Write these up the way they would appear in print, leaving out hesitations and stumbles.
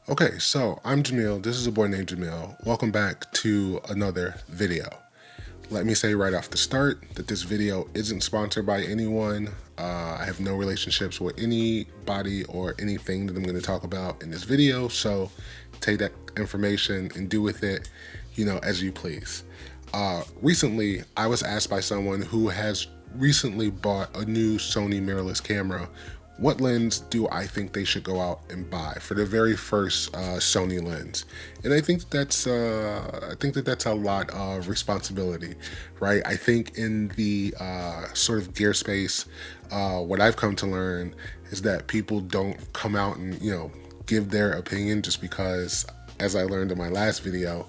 Okay, so I'm Jamil. This is a boy named Jamil. Welcome back to another video. Let me say right off the start that this video isn't sponsored by anyone. I have no relationships with anybody or anything that I'm going to talk about in this video, so take that information and do with it, as you please. Recently, I was asked by someone who has recently bought a new Sony mirrorless camera, what lens do I think they should go out and buy for the very first Sony lens? And I think that's that's a lot of responsibility, right? I think in the sort of gear space, what I've come to learn is that people don't come out and give their opinion just because, as I learned in my last video,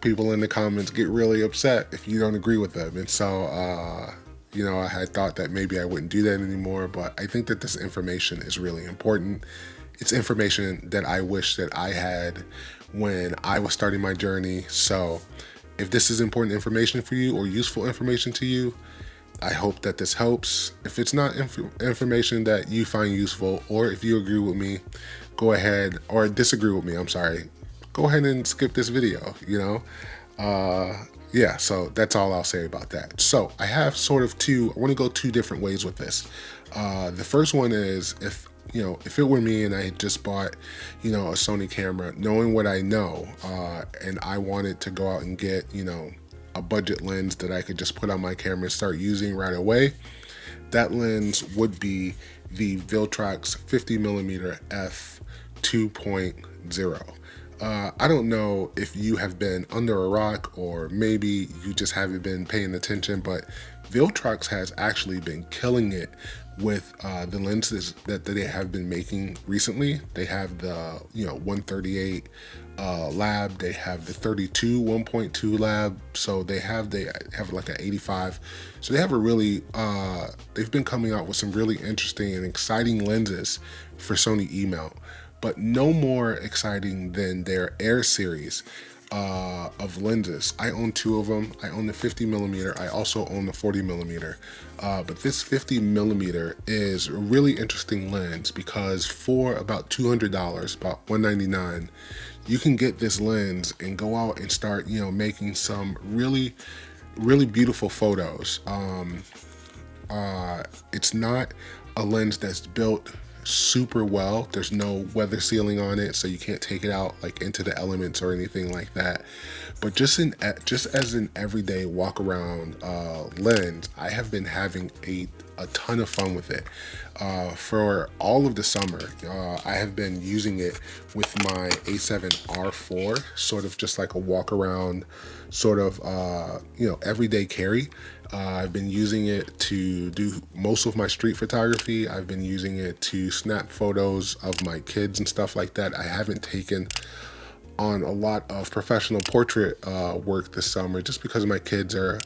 people in the comments get really upset if you don't agree with them. And so, I had thought that maybe I wouldn't do that anymore, but I think that this information is really important. It's information that I wish that I had when I was starting my journey. So if this is important information for you or useful information to you, I hope that this helps. If it's not information that you find useful, or if you agree with me, go ahead, or disagree with me, I'm sorry, go ahead and skip this video, yeah, so that's all I'll say about that. So I have sort of I want to go two different ways with this. The first one is if it were me and I had just bought, a Sony camera, knowing what I know, and I wanted to go out and get, a budget lens that I could just put on my camera and start using right away, that lens would be the Viltrox 50mm f 2.0. I don't know if you have been under a rock or maybe you just haven't been paying attention, but Viltrox has actually been killing it with the lenses that they have been making recently. They have the 138 lab, they have the 32 1.2 lab, so they have like an 85. So they have they've been coming out with some really interesting and exciting lenses for Sony E-mount, but no more exciting than their Air series of lenses. I own two of them. I own the 50mm. I also own the 40mm. But this 50mm is a really interesting lens because for about $200, about $199, you can get this lens and go out and start, making some really, really beautiful photos. It's not a lens that's built super well. There's no weather sealing on it, so you can't take it out like into the elements or anything like that. But just as an everyday walk around lens, I have been having a ton of fun with it. For all of the summer, I have been using it with my A7R4, sort of just like a walk around, sort of everyday carry. I've been using it to do most of my street photography. I've been using it to snap photos of my kids and stuff like that. I haven't taken on a lot of professional portrait work this summer just because my kids are,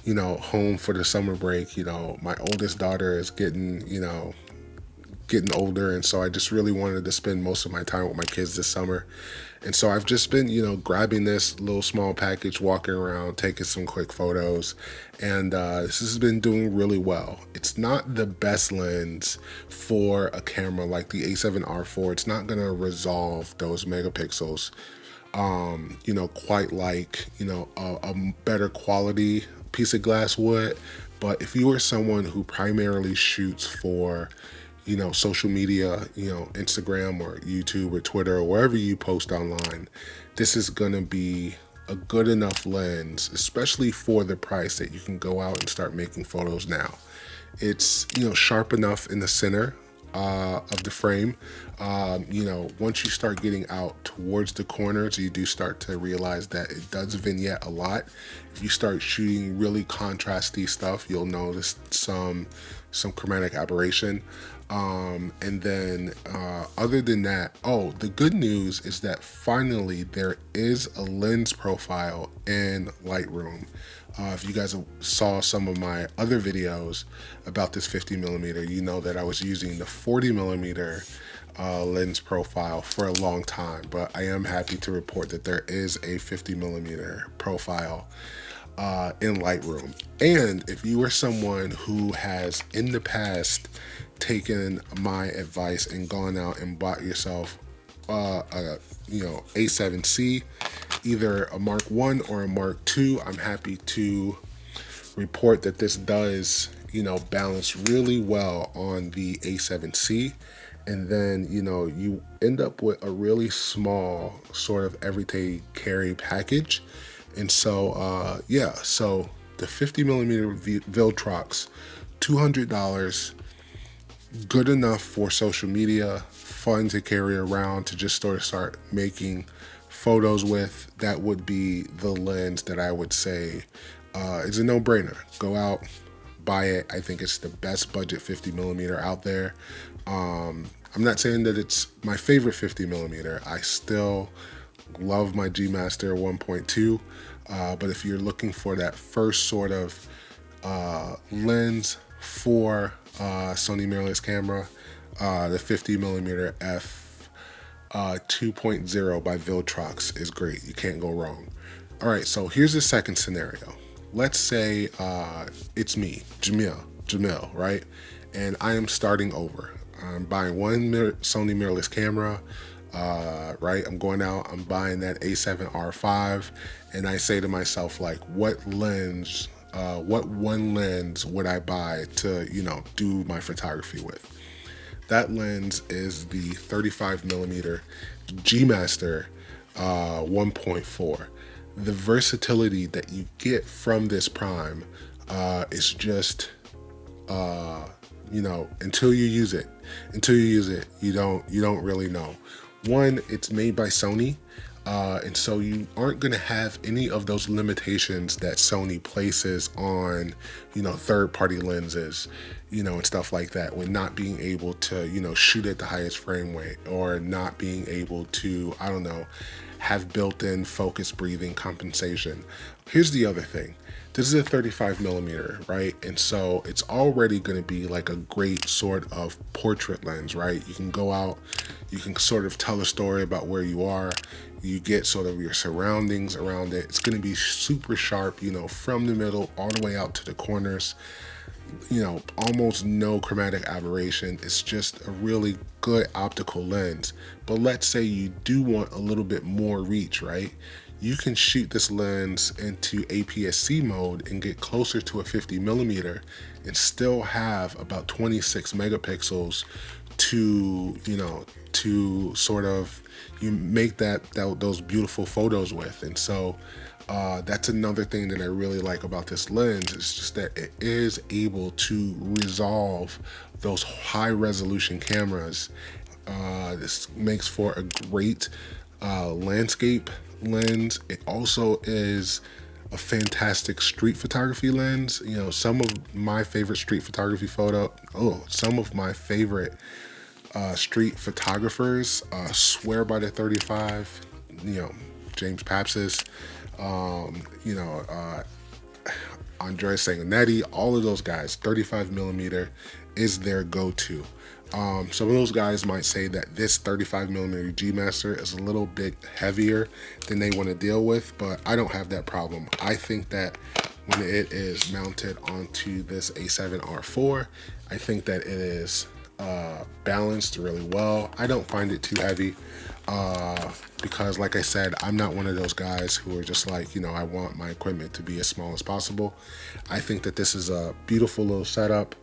home for the summer break. My oldest daughter is getting older, and so I just really wanted to spend most of my time with my kids this summer. And so I've just been, grabbing this little small package, walking around, taking some quick photos, and this has been doing really well. It's not the best lens for a camera like the A7R4. It's not gonna resolve those megapixels, quite like, a better quality piece of glass would. But if you are someone who primarily shoots for social media, Instagram or YouTube or Twitter or wherever you post online, this is gonna be a good enough lens, especially for the price, that you can go out and start making photos now. It's, sharp enough in the center of the frame. Once you start getting out towards the corners, you do start to realize that it does vignette a lot. If you start shooting really contrasty stuff, you'll notice some chromatic aberration. And then other than that, the good news is that finally there is a lens profile in Lightroom. If you guys saw some of my other videos about this 50mm, you know that I was using the 40mm lens profile for a long time, but I am happy to report that there is a 50mm profile in Lightroom. And if you are someone who has in the past taken my advice and gone out and bought yourself A7C, either a Mark 1 or a Mark 2. I'm happy to report that this does, balance really well on the A7C. And then, you end up with a really small sort of everyday carry package. And so, so the 50 millimeter Viltrox, $200, good enough for social media, fun to carry around, to just sort of start making photos with. That would be the lens that I would say is a no-brainer. Go out, buy it. I think it's the best budget 50 millimeter out there. I'm not saying that it's my favorite 50 millimeter. I still love my G Master 1.2, but if you're looking for that first sort of lens for Sony mirrorless camera, the 50 millimeter f 2.0 by Viltrox is great. You can't go wrong. All right, so here's the second scenario. Let's say it's me, Jamil, right? And I am starting over. I'm buying one Sony mirrorless camera, right? I'm going out, I'm buying that A7R5, and I say to myself, like, what one lens would I buy to, do my photography with? That lens is the 35 millimeter G Master 1.4. The versatility that you get from this prime is just, until you use it, you don't really know. One, it's made by Sony, and so you aren't going to have any of those limitations that Sony places on, third-party lenses, and stuff like that, with not being able to, shoot at the highest frame rate, or not being able to, have built-in focus breathing compensation. Here's the other thing. This is a 35 millimeter, right? And so it's already going to be like a great sort of portrait lens, right? You can go out, you can sort of tell a story about where you are, you get sort of your surroundings around it. It's going to be super sharp, from the middle all the way out to the corners. Almost no chromatic aberration. It's just a really good optical lens. But let's say you do want a little bit more reach, right? You can shoot this lens into APS-C mode and get closer to a 50 millimeter and still have about 26 megapixels to, to sort of you make those beautiful photos with. And so that's another thing that I really like about this lens. It's just that it is able to resolve those high resolution cameras. This makes for a great landscape lens. It also is a fantastic street photography lens. Some of my favorite street photography street photographers swear by the 35. James Papsis, Andres Sanguinetti, all of those guys, 35 millimeter is their go-to. Some of those guys might say that this 35 millimeter G Master is a little bit heavier than they want to deal with, but I don't have that problem. I think that when it is mounted onto this A7R4, I think that it is balanced really well. I don't find it too heavy because, like I said, I'm not one of those guys who are just like, I want my equipment to be as small as possible. I think that this is a beautiful little setup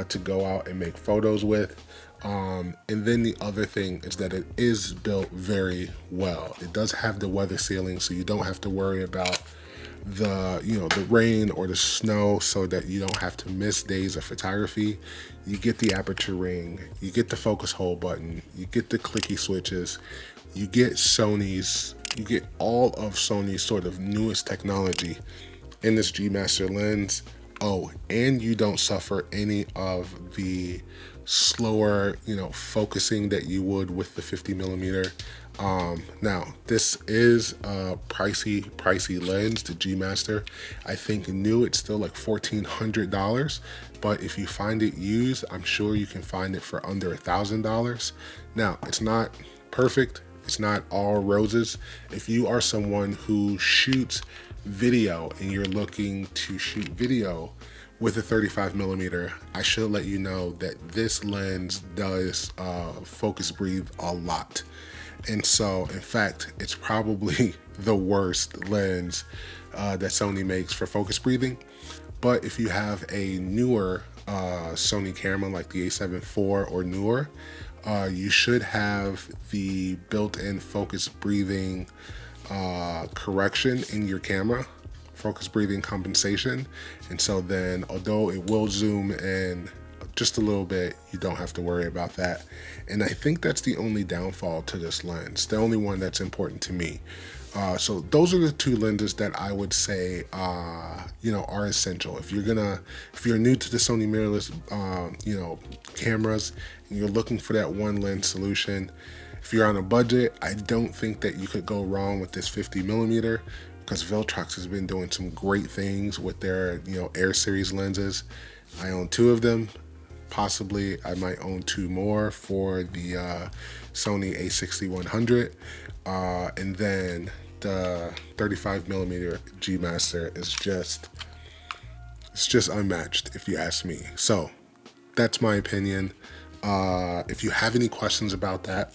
to go out and make photos with. And then the other thing is that it is built very well. It does have the weather sealing, so you don't have to worry about the rain or the snow, so that you don't have to miss days of photography. You get the aperture ring, you get the focus hole button, you get the clicky switches, you get all of Sony's sort of newest technology in this G Master lens. Oh, and you don't suffer any of the slower, focusing that you would with the 50 millimeter. Now, this is a pricey lens, the G Master. I think new, it's still like $1,400, but if you find it used, I'm sure you can find it for under $1,000. Now, it's not perfect. It's not all roses. If you are someone who shoots video and you're looking to shoot video with a 35 millimeter, I should let you know that this lens does focus breathe a lot. And so, in fact, it's probably the worst lens that Sony makes for focus breathing. But if you have a newer Sony camera like the A7 IV or newer, you should have the built-in focus breathing correction in your camera, focus breathing compensation. And so then, although it will zoom in just a little bit, you don't have to worry about that. And I think that's the only downfall to this lens, the only one that's important to me. So those are the two lenses that I would say, are essential. If you're new to the Sony mirrorless, cameras, and you're looking for that one lens solution, if you're on a budget, I don't think that you could go wrong with this 50mm, because Viltrox has been doing some great things with their, Air series lenses. I own 2 of them. Possibly I might own 2 more for the Sony A6100, and then the 35mm G Master is just unmatched, if you ask me. So that's my opinion. If you have any questions about that,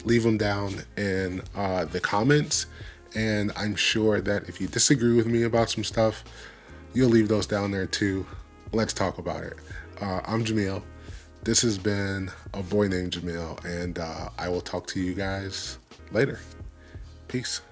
leave them down in the comments, and I'm sure that if you disagree with me about some stuff, you'll leave those down there too. Let's talk about it. I'm Jamil. This has been a boy named Jamil, and I will talk to you guys later. Peace.